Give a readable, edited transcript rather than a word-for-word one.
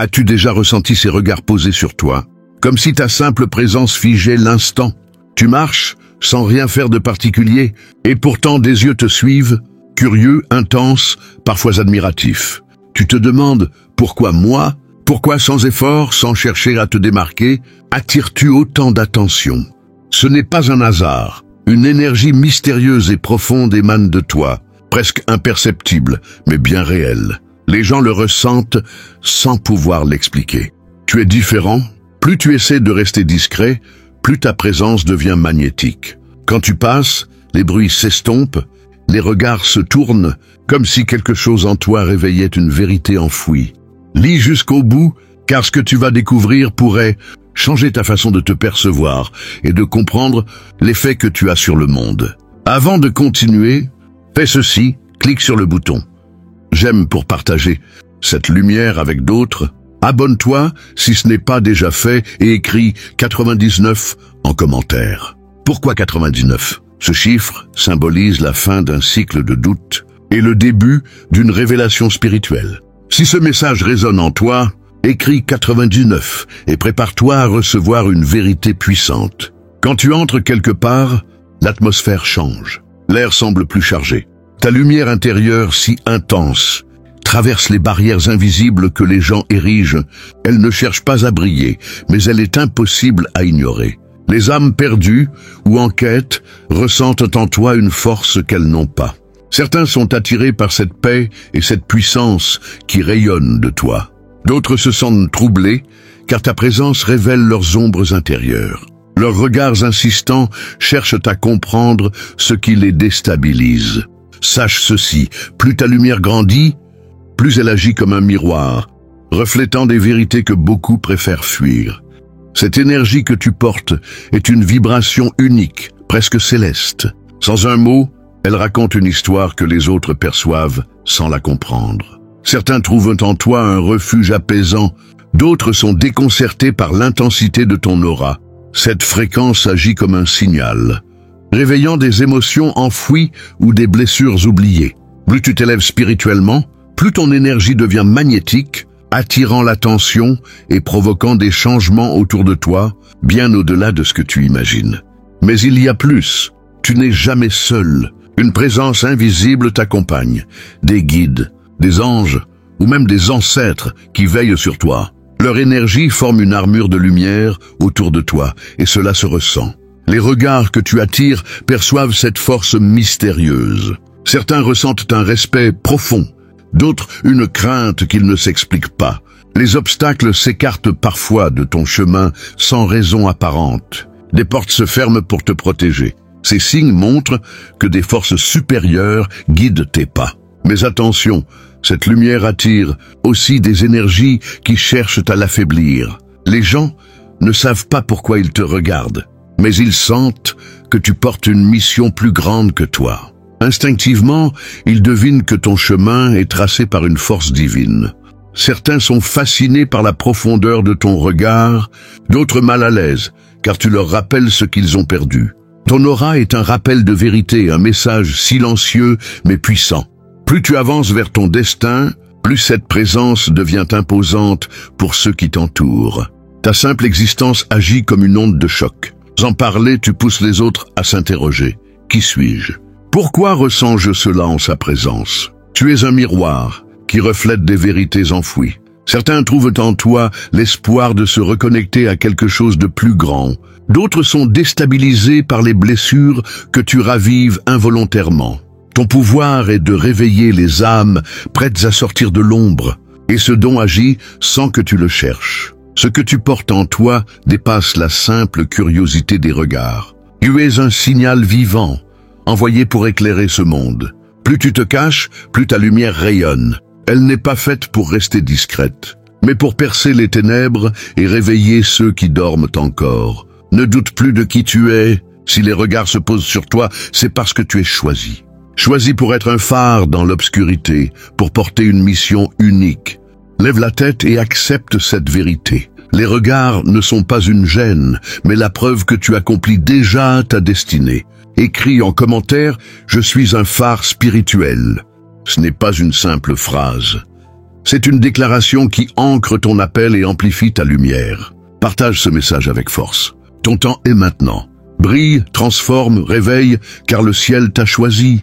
As-tu déjà ressenti ces regards posés sur toi, comme si ta simple présence figeait l'instant? Tu marches, sans rien faire de particulier, et pourtant des yeux te suivent, curieux, intenses, parfois admiratifs. Tu te demandes, pourquoi moi? Pourquoi sans effort, sans chercher à te démarquer, attires-tu autant d'attention? Ce n'est pas un hasard. Une énergie mystérieuse et profonde émane de toi, presque imperceptible, mais bien réelle. Les gens le ressentent sans pouvoir l'expliquer. Tu es différent. Plus tu essaies de rester discret, plus ta présence devient magnétique. Quand tu passes, les bruits s'estompent, les regards se tournent, comme si quelque chose en toi réveillait une vérité enfouie. Lis jusqu'au bout, car ce que tu vas découvrir pourrait changer ta façon de te percevoir et de comprendre l'effet que tu as sur le monde. Avant de continuer, fais ceci, clique sur le bouton j'aime pour partager cette lumière avec d'autres. Abonne-toi si ce n'est pas déjà fait et écris 99 en commentaire. Pourquoi 99? Ce chiffre symbolise la fin d'un cycle de doute et le début d'une révélation spirituelle. Si ce message résonne en toi, écris 99 et prépare-toi à recevoir une vérité puissante. Quand tu entres quelque part, l'atmosphère change. L'air semble plus chargé. Ta lumière intérieure si intense traverse les barrières invisibles que les gens érigent. Elle ne cherche pas à briller, mais elle est impossible à ignorer. Les âmes perdues ou en quête ressentent en toi une force qu'elles n'ont pas. Certains sont attirés par cette paix et cette puissance qui rayonnent de toi. D'autres se sentent troublés, car ta présence révèle leurs ombres intérieures. Leurs regards insistants cherchent à comprendre ce qui les déstabilise. Sache ceci, plus ta lumière grandit, plus elle agit comme un miroir, reflétant des vérités que beaucoup préfèrent fuir. Cette énergie que tu portes est une vibration unique, presque céleste. Sans un mot, elle raconte une histoire que les autres perçoivent sans la comprendre. Certains trouvent en toi un refuge apaisant, d'autres sont déconcertés par l'intensité de ton aura. Cette fréquence agit comme un signal, réveillant des émotions enfouies ou des blessures oubliées. Plus tu t'élèves spirituellement, plus ton énergie devient magnétique, attirant l'attention et provoquant des changements autour de toi, bien au-delà de ce que tu imagines. Mais il y a plus. Tu n'es jamais seul. Une présence invisible t'accompagne. Des guides, des anges ou même des ancêtres qui veillent sur toi. Leur énergie forme une armure de lumière autour de toi et cela se ressent. Les regards que tu attires perçoivent cette force mystérieuse. Certains ressentent un respect profond, d'autres une crainte qu'ils ne s'expliquent pas. Les obstacles s'écartent parfois de ton chemin sans raison apparente. Des portes se ferment pour te protéger. Ces signes montrent que des forces supérieures guident tes pas. Mais attention, cette lumière attire aussi des énergies qui cherchent à l'affaiblir. Les gens ne savent pas pourquoi ils te regardent, mais ils sentent que tu portes une mission plus grande que toi. Instinctivement, ils devinent que ton chemin est tracé par une force divine. Certains sont fascinés par la profondeur de ton regard, d'autres mal à l'aise, car tu leur rappelles ce qu'ils ont perdu. Ton aura est un rappel de vérité, un message silencieux mais puissant. Plus tu avances vers ton destin, plus cette présence devient imposante pour ceux qui t'entourent. Ta simple existence agit comme une onde de choc. Sans parler, tu pousses les autres à s'interroger. Qui suis-je? Pourquoi ressens-je cela en sa présence? Tu es un miroir qui reflète des vérités enfouies. Certains trouvent en toi l'espoir de se reconnecter à quelque chose de plus grand. D'autres sont déstabilisés par les blessures que tu ravives involontairement. Ton pouvoir est de réveiller les âmes prêtes à sortir de l'ombre, et ce don agit sans que tu le cherches. Ce que tu portes en toi dépasse la simple curiosité des regards. Tu es un signal vivant, envoyé pour éclairer ce monde. Plus tu te caches, plus ta lumière rayonne. Elle n'est pas faite pour rester discrète, mais pour percer les ténèbres et réveiller ceux qui dorment encore. Ne doute plus de qui tu es. Si les regards se posent sur toi, c'est parce que tu es choisi. Choisi pour être un phare dans l'obscurité, pour porter une mission unique. Lève la tête et accepte cette vérité. Les regards ne sont pas une gêne, mais la preuve que tu accomplis déjà ta destinée. Écris en commentaire « Je suis un phare spirituel ». Ce n'est pas une simple phrase. C'est une déclaration qui ancre ton appel et amplifie ta lumière. Partage ce message avec force. Ton temps est maintenant. Brille, transforme, réveille, car le ciel t'a choisi.